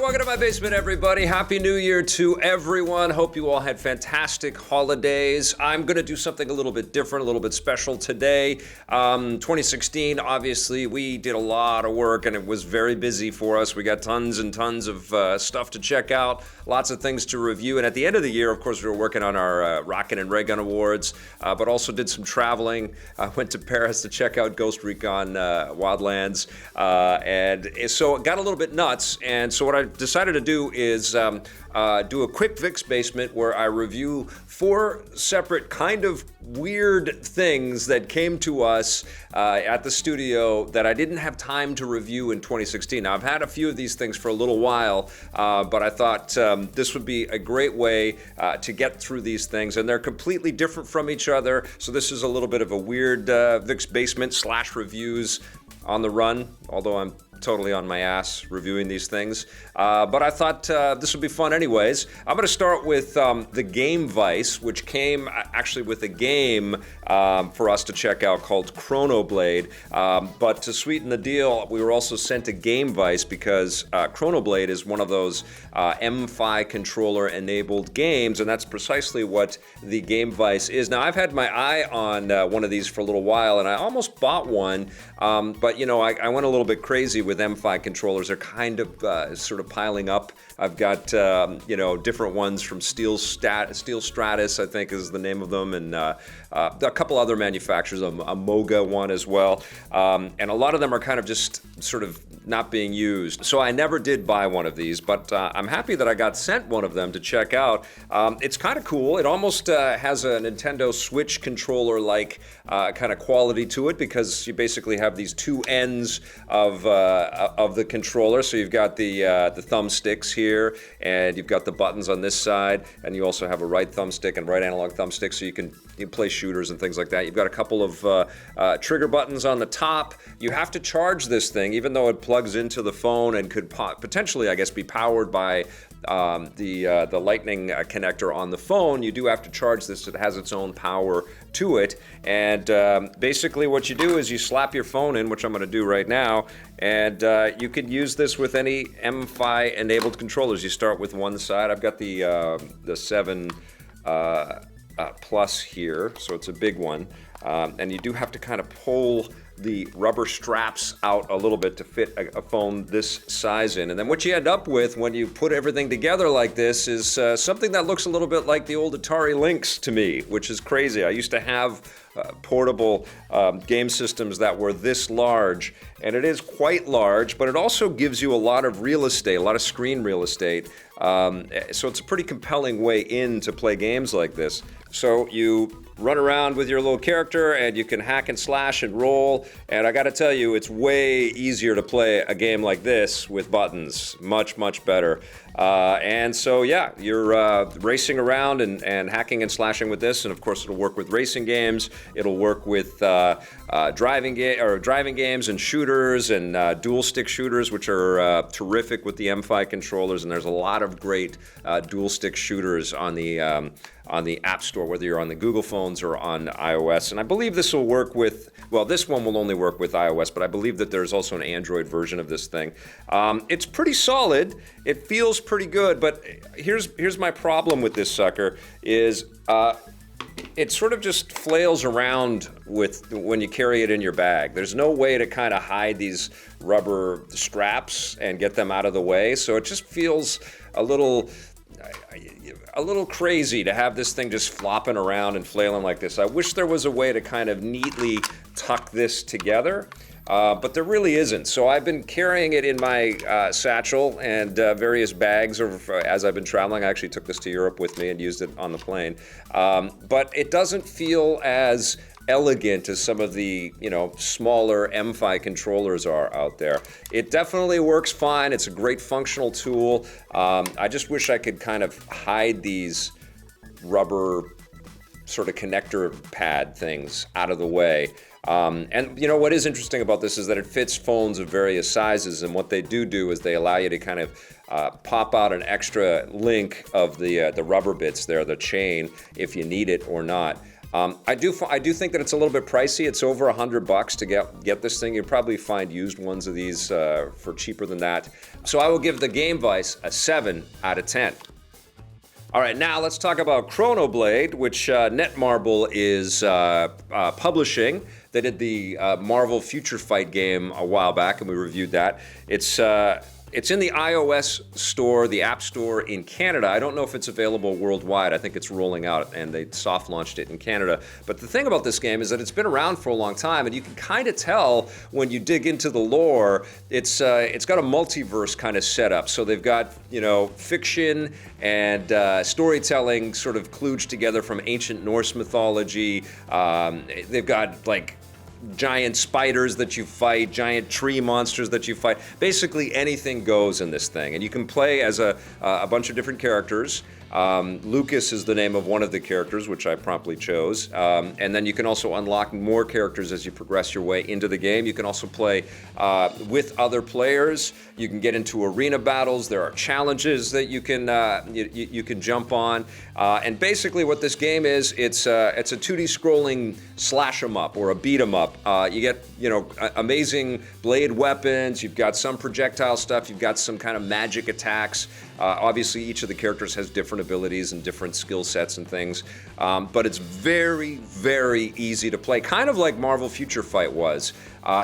welcome to my basement, everybody. Happy New Year to everyone. Hope you all had fantastic holidays. I'm going to do something a little bit different, a little bit special today. 2016, obviously, we did a lot of work and it was very busy for us. We got tons and tons of stuff to check out, lots of things to review. And at the end of the year, of course, we were working on our Rocket and Ray Gun Awards, but also did some traveling. I went to Paris to check out Ghost Recon Wildlands, and so it got a little bit nuts. And so what I decided to do is do a quick Vic's Basement where I review 4 separate kind of weird things that came to us at the studio that I didn't have time to review in 2016. Now, I've had a few of these things for a little while, but I thought this would be a great way to get through these things, and they're completely different from each other, so this is a little bit of a weird Vic's Basement / reviews on the run, although I'm totally on my ass reviewing these things. But I thought this would be fun anyways. I'm going to start with the Gamevice, which came actually with a game for us to check out called ChronoBlade. But to sweeten the deal, we were also sent a Gamevice because ChronoBlade is one of those Mfi controller-enabled games, and that's precisely what the Gamevice is. Now, I've had my eye on one of these for a little while, and I almost bought one, but, you know, I went a little bit crazy with Mfi controllers. They're kind of sort of piling up. I've got, you know, different ones from Steel Stratus, I think is the name of them, and a couple other manufacturers, a Moga one as well. And a lot of them are kind of just sort of not being used. So I never did buy one of these, but I'm happy that I got sent one of them to check out. It's kind of cool. It almost has a Nintendo Switch controller-like kind of quality to it, because you basically have these 2 ends of the controller. So you've got the thumbsticks here, and you've got the buttons on this side, and you also have a right thumbstick and right analog thumbstick, so you can play shooters and things like that. You've got a couple of trigger buttons on the top. You have to charge this thing, even though it plugs into the phone and could potentially, I guess, be powered by the lightning connector on the phone. You do have to charge this. It has its own power to it, and basically what you do is you slap your phone in, which I'm going to do right now, and you can use this with any Mfi enabled controllers. You start with one side. I've got the 7 Plus here, so it's a big one, and you do have to kind of pull the rubber straps out a little bit to fit a phone this size in. And then what you end up with when you put everything together like this is something that looks a little bit like the old Atari Lynx to me, which is crazy. I used to have portable game systems that were this large, and it is quite large, but it also gives you a lot of real estate, a lot of screen real estate. So it's a pretty compelling way in to play games like this. So you run around with your little character, and you can hack and slash and roll, and I gotta tell you, it's way easier to play a game like this with buttons. Much, much better. And so, yeah, you're racing around and hacking and slashing with this, and of course it'll work with racing games, it'll work with driving games and shooters and dual stick shooters, which are terrific with the Mfi controllers, and there's a lot of great dual stick shooters on the App Store, whether you're on the Google phones or on iOS. And I believe this will work with, well, this one will only work with iOS, but I believe that there's also an Android version of this thing. It's pretty solid. It feels pretty good, but here's my problem with this sucker is it sort of just flails around when you carry it in your bag. There's no way to kind of hide these rubber straps and get them out of the way, so it just feels a little crazy to have this thing just flopping around and flailing like this. I wish there was a way to kind of neatly tuck this together, but there really isn't. So I've been carrying it in my satchel and various bags as I've been traveling. I actually took this to Europe with me and used it on the plane. But it doesn't feel as elegant as some of the, you know, smaller Mfi controllers are out there. It definitely works fine. It's a great functional tool. I just wish I could kind of hide these rubber sort of connector pad things out of the way. And you know what is interesting about this is that it fits phones of various sizes, and what they do is they allow you to kind of pop out an extra link of the rubber bits there, the chain, if you need it or not. I do think that it's a little bit pricey. It's over $100 to get this thing. You'll probably find used ones of these for cheaper than that. So I will give the Gamevice a 7 out of 10. All right, now let's talk about ChronoBlade, which Netmarble is publishing. They did the Marvel Future Fight game a while back, and we reviewed that. It's in the iOS store, the App Store in Canada. I don't know if it's available worldwide. I think it's rolling out, and they soft launched it in Canada. But the thing about this game is that it's been around for a long time, and you can kind of tell when you dig into the lore. It's got a multiverse kind of setup. So they've got, you know, fiction and storytelling sort of kludged together from ancient Norse mythology. They've got like giant spiders that you fight, giant tree monsters that you fight. Basically anything goes in this thing. And you can play as a bunch of different characters. Lucas is the name of one of the characters, which I promptly chose. And then you can also unlock more characters as you progress your way into the game. You can also play with other players. You can get into arena battles. There are challenges that you can jump on. And basically what this game is, it's a 2D scrolling slash 'em up or a beat 'em up. You get, you know, amazing blade weapons. You've got some projectile stuff. You've got some kind of magic attacks. Obviously, each of the characters has different abilities and different skill sets and things, but it's very, very easy to play, kind of like Marvel Future Fight was.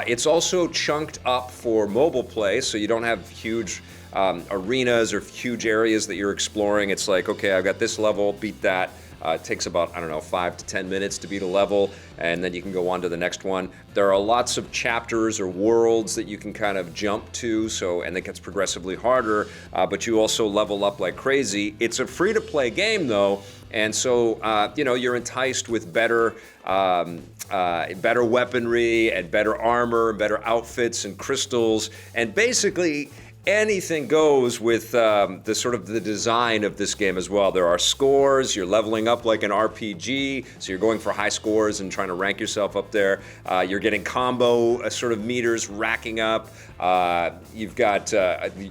It's also chunked up for mobile play, so you don't have huge arenas or huge areas that you're exploring. It's like, okay, I've got this level, beat that. It takes about, I don't know, 5 to 10 minutes to beat a level, and then you can go on to the next one. There are lots of chapters or worlds that you can kind of jump to, and it gets progressively harder, but you also level up like crazy. It's a free-to-play game, though, and so, you know, you're enticed with better weaponry and better armor, and better outfits and crystals, and basically anything goes with the sort of the design of this game as well. There are scores. You're leveling up like an RPG, so you're going for high scores and trying to rank yourself up there. You're getting combo sort of meters racking up. You've got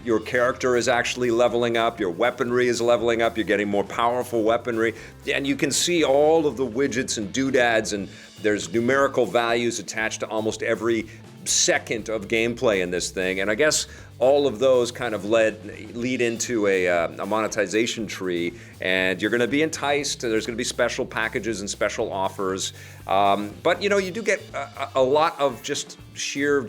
your character is actually leveling up. Your weaponry is leveling up. You're getting more powerful weaponry, and you can see all of the widgets and doodads, and there's numerical values attached to almost every second of gameplay in this thing, and I guess all of those kind of lead into a monetization tree, and you're going to be enticed. There's going to be special packages and special offers, but you know, you do get a lot of just sheer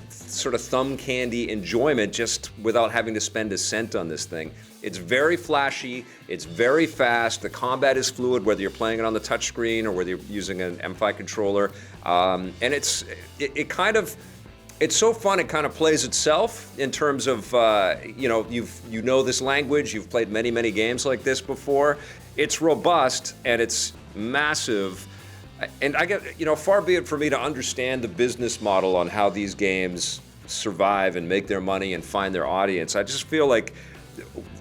sort of thumb candy enjoyment just without having to spend a cent on this thing. It's very flashy, it's very fast, the combat is fluid whether you're playing it on the touchscreen or whether you're using an Mfi controller, and it's so fun. It kind of plays itself in terms of, you know this language, you've played many games like this before. It's robust and it's massive. And I get, you know, far be it for me to understand the business model on how these games survive and make their money and find their audience. I just feel like,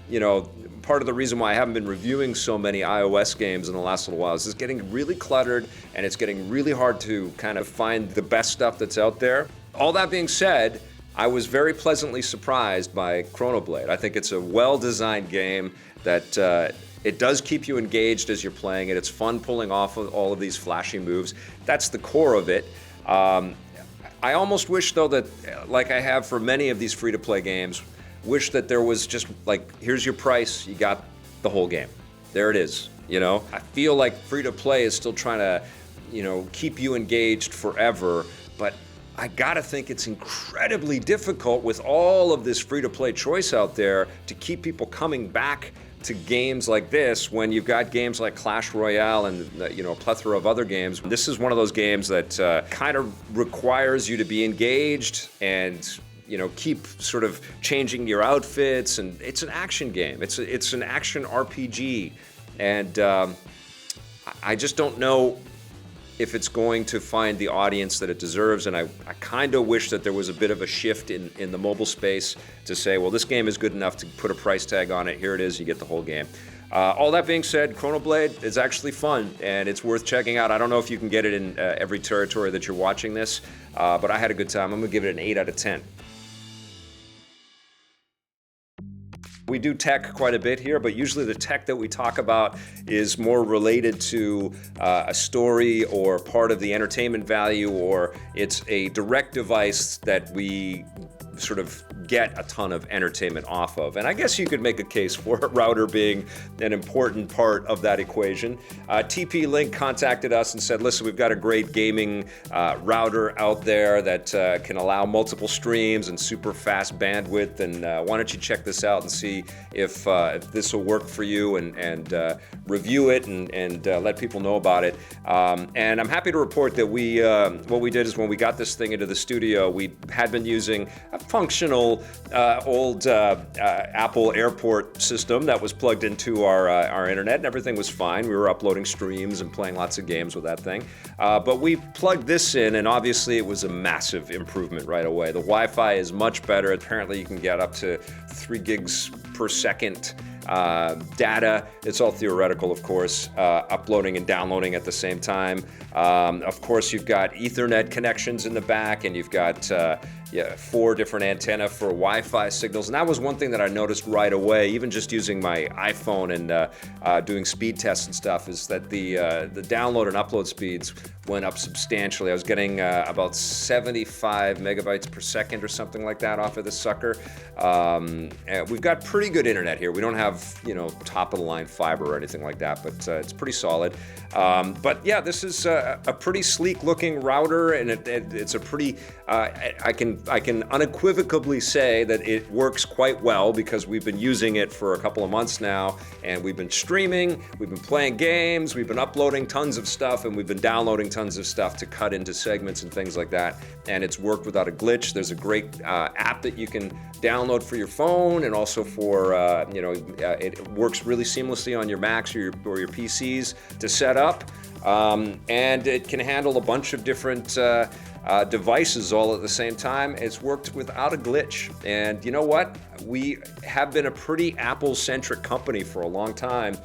you know, part of the reason why I haven't been reviewing so many iOS games in the last little while is it's getting really cluttered and it's getting really hard to kind of find the best stuff that's out there. All that being said, I was very pleasantly surprised by ChronoBlade. I think it's a well-designed game that it does keep you engaged as you're playing it. It's fun pulling off of all of these flashy moves. That's the core of it. I almost wish, though, that, like I have for many of these free-to-play games, wish that there was just like, here's your price, you got the whole game. There it is, you know? I feel like free-to-play is still trying to, you know, keep you engaged forever, but I gotta think it's incredibly difficult with all of this free-to-play choice out there to keep people coming back to games like this when you've got games like Clash Royale and, you know, a plethora of other games. This is one of those games that kind of requires you to be engaged and, you know, keep sort of changing your outfits, and it's an action game. It's an action RPG, and I just don't know if it's going to find the audience that it deserves, and I kind of wish that there was a bit of a shift in the mobile space to say, well, this game is good enough to put a price tag on it. Here it is, you get the whole game. All that being said, ChronoBlade is actually fun, and it's worth checking out. I don't know if you can get it in every territory that you're watching this, but I had a good time. I'm gonna give it an 8 out of 10. We do tech quite a bit here, but usually the tech that we talk about is more related to a story or part of the entertainment value, or it's a direct device that we sort of get a ton of entertainment off of. And I guess you could make a case for a router being an important part of that equation. TP-Link contacted us and said, listen, we've got a great gaming router out there that can allow multiple streams and super fast bandwidth, and why don't you check this out and see if this will work for you, and review it and let people know about it. And I'm happy to report that what we did is when we got this thing into the studio, we had been using a functional old Apple airport system that was plugged into our internet, and everything was fine. We were uploading streams and playing lots of games with that thing. But we plugged this in, and obviously it was a massive improvement right away. The Wi-Fi is much better. Apparently you can get up to 3 gigs per second data. It's all theoretical, of course, uploading and downloading at the same time. Of course, you've got Ethernet connections in the back, and you've got 4 different antenna for Wi-Fi signals. And that was one thing that I noticed right away, even just using my iPhone and doing speed tests and stuff, is that the download and upload speeds went up substantially. I was getting about 75 megabytes per second or something like that off of this sucker. And we've got pretty good internet here. We don't have, top of the line fiber or anything like that, but it's pretty solid. But yeah, this is a pretty sleek looking router, and it's a pretty, I can unequivocally say that it works quite well, because we've been using it for a couple of months now, and we've been streaming, we've been playing games, we've been uploading tons of stuff, and we've been downloading tons of stuff to cut into segments and things like that, and it's worked without a glitch. There's a great app that you can download for your phone, and also for, it works really seamlessly on your Macs or your PCs to set up, and it can handle a bunch of different devices all at the same time. It's worked without a glitch. And you know what? We have been a pretty Apple-centric company for a long time,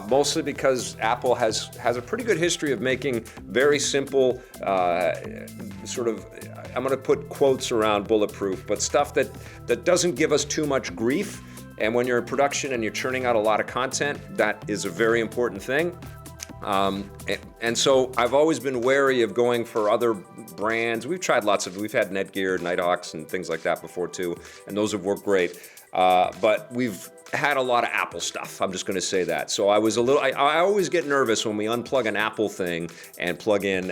mostly because Apple has a pretty good history of making very simple, sort of, I'm going to put quotes around bulletproof, but stuff that doesn't give us too much grief. And when you're in production and you're churning out a lot of content, that is a very important thing. And so I've always been wary of going for other brands. We've had Netgear, Nighthawks, and things like that before too, and those have worked great. But we've had a lot of Apple stuff. I'm just going to say that. So I always get nervous when we unplug an Apple thing and plug in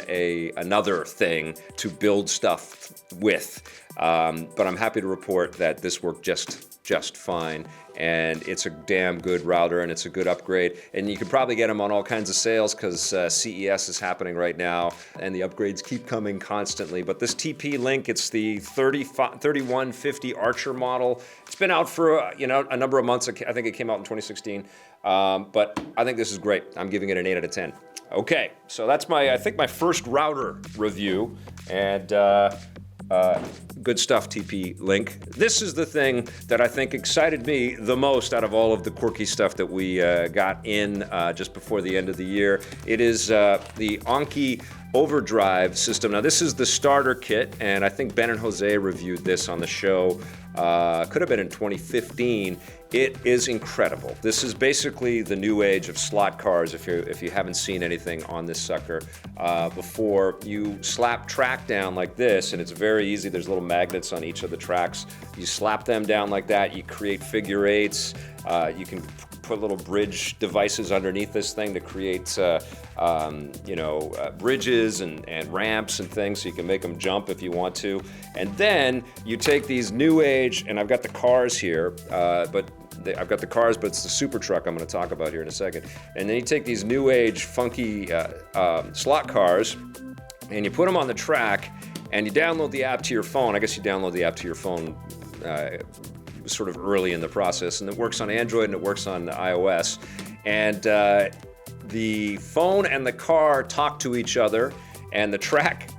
another thing to build stuff with. But I'm happy to report that this worked just fine, and it's a damn good router, and it's a good upgrade, and you can probably get them on all kinds of sales, because CES is happening right now, and the upgrades keep coming constantly. But this TP-Link, it's the 3150 Archer model. It's been out for a number of months. I think it came out in 2016, but I think this is great. I'm giving it an 8 out of 10. Okay, so that's my first router review, and good stuff, TP-Link. This is the thing that I think excited me the most out of all of the quirky stuff that we got in just before the end of the year. It is the Anki Overdrive system. Now, this is the starter kit, and I think Ben and Jose reviewed this on the show. Could have been in 2015. It is incredible. This is basically the new age of slot cars. If you haven't seen anything on this sucker before, you slap track down like this, and it's very easy. There's little magnets on each of the tracks. You slap them down like that. You create figure eights. You can put little bridge devices underneath this thing to create bridges and ramps and things, so you can make them jump if you want to. And then you take these new age, and I've got the cars here, I've got the cars, but it's the Supertruck I'm going to talk about here in a second. And then you take these new age funky slot cars, and you put them on the track, and you download the app to your phone. I guess you download the app to your phone sort of early in the process, and it works on Android and it works on iOS. And the phone and the car talk to each other, and the track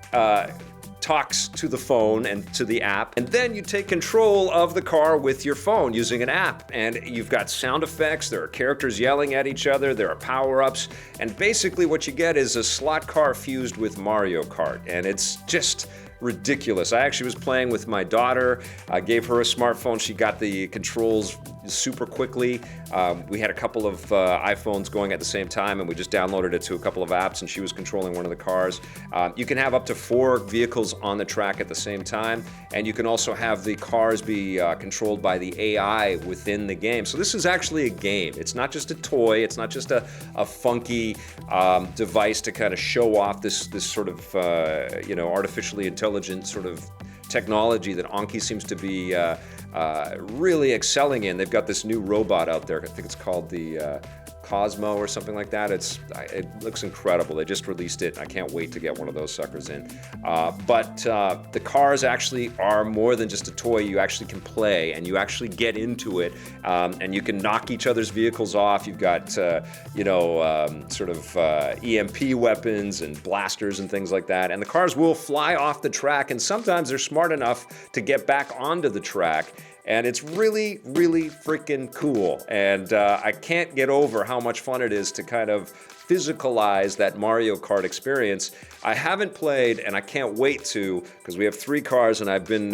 talks to the phone and to the app, and then you take control of the car with your phone using an app, and you've got sound effects, there are characters yelling at each other, there are power-ups, and basically what you get is a slot car fused with Mario Kart, and it's just ridiculous. I actually was playing with my daughter. I gave her a smartphone. She got the controls super quickly. We had a couple of iPhones going at the same time, and we just downloaded it to a couple of apps, and she was controlling one of the cars. You can have up to 4 vehicles on the track at the same time, and you can also have the cars be controlled by the AI within the game. So this is actually a game. It's not just a toy. It's not just a funky device to kind of show off this sort of artificially intelligent sort of technology that Anki seems to be really excelling in. They've got this new robot out there. I think it's called the Cosmo or something like that. It looks incredible. They just released it. I can't wait to get one of those suckers in. But the cars actually are more than just a toy. You actually can play, and you actually get into it, and you can knock each other's vehicles off. You've got EMP weapons and blasters and things like that. And the cars will fly off the track, and sometimes they're smart enough to get back onto the track. And it's really, really freaking cool. And I can't get over how much fun it is to kind of physicalize that Mario Kart experience. I haven't played, and I can't wait to, because we have 3 cars, and I've been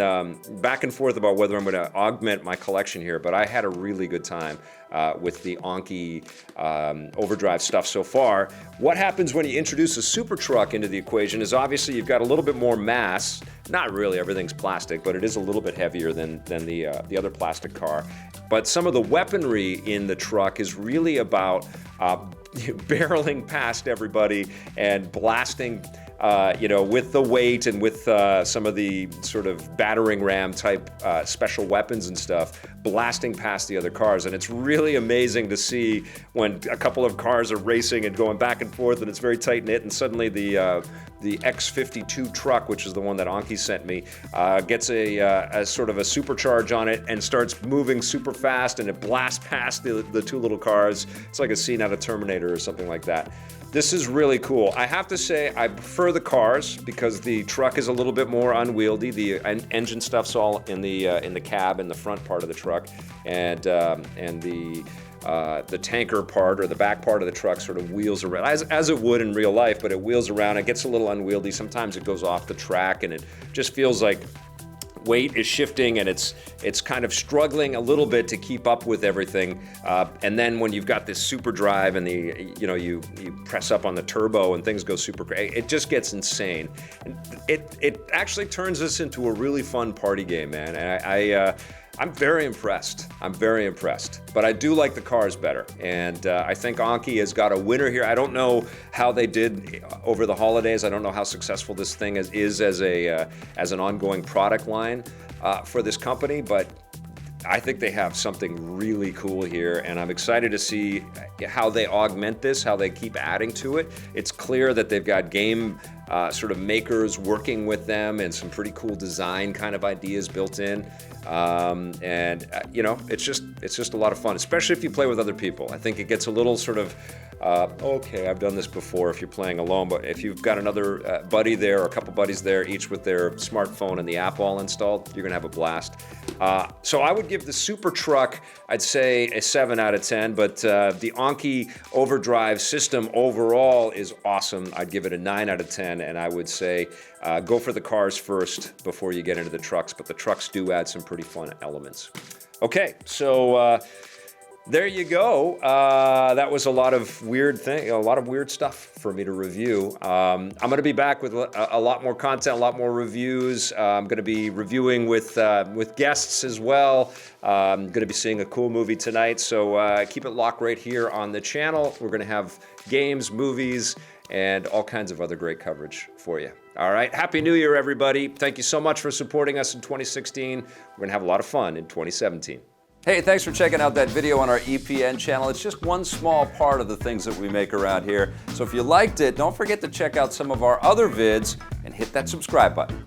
back and forth about whether I'm going to augment my collection here, but I had a really good time with the Anki Overdrive stuff so far. What happens when you introduce a super truck into the equation is obviously you've got a little bit more mass. Not really, everything's plastic, but it is a little bit heavier than the other plastic car. But some of the weaponry in the truck is really about barreling past everybody and blasting, with the weight and with some of the sort of battering ram type special weapons and stuff, blasting past the other cars. And it's really amazing to see when a couple of cars are racing and going back and forth, and it's very tight knit, and suddenly the X52 truck, which is the one that Anki sent me, gets a sort of a supercharge on it and starts moving super fast, and it blasts past the 2 little cars. It's like a scene out of Terminator or something like that. This is really cool. I have to say I prefer the cars because the truck is a little bit more unwieldy. The engine stuff's all in the cab, in the front part of the truck, and the tanker part or the back part of the truck sort of wheels around as it would in real life, but it wheels around. It gets a little unwieldy. Sometimes it goes off the track, and it just feels like weight is shifting, and it's kind of struggling a little bit to keep up with everything. And then when you've got this super drive and you press up on the turbo and things go super great, it just gets insane. And it actually turns this into a really fun party game, man. And I'm very impressed. But I do like the cars better. And I think Anki has got a winner here. I don't know how they did over the holidays. I don't know how successful this thing is as an ongoing product line for this company, but I think they have something really cool here, and I'm excited to see how they augment this, how they keep adding to it. It's clear that they've got game sort of makers working with them, and some pretty cool design kind of ideas built in. It's just a lot of fun, especially if you play with other people. I think it gets a little sort of okay, I've done this before if you're playing alone, but if you've got another buddy there or a couple buddies there, each with their smartphone and the app all installed, you're gonna have a blast. So I would give the Super Truck, I'd say a 7 out of 10, but the Anki Overdrive system overall is awesome. I'd give it a 9 out of 10, and I would say go for the cars first before you get into the trucks, but the trucks do add some pretty fun elements. Okay, so there you go. That was a lot of weird stuff for me to review. I'm going to be back with a lot more content, a lot more reviews. I'm going to be reviewing with guests as well. I'm going to be seeing a cool movie tonight, so keep it locked right here on the channel. We're going to have games, movies, and all kinds of other great coverage for you. All right, Happy New Year, everybody. Thank you so much for supporting us in 2016. We're going to have a lot of fun in 2017. Hey, thanks for checking out that video on our EPN channel. It's just one small part of the things that we make around here. So if you liked it, don't forget to check out some of our other vids and hit that subscribe button.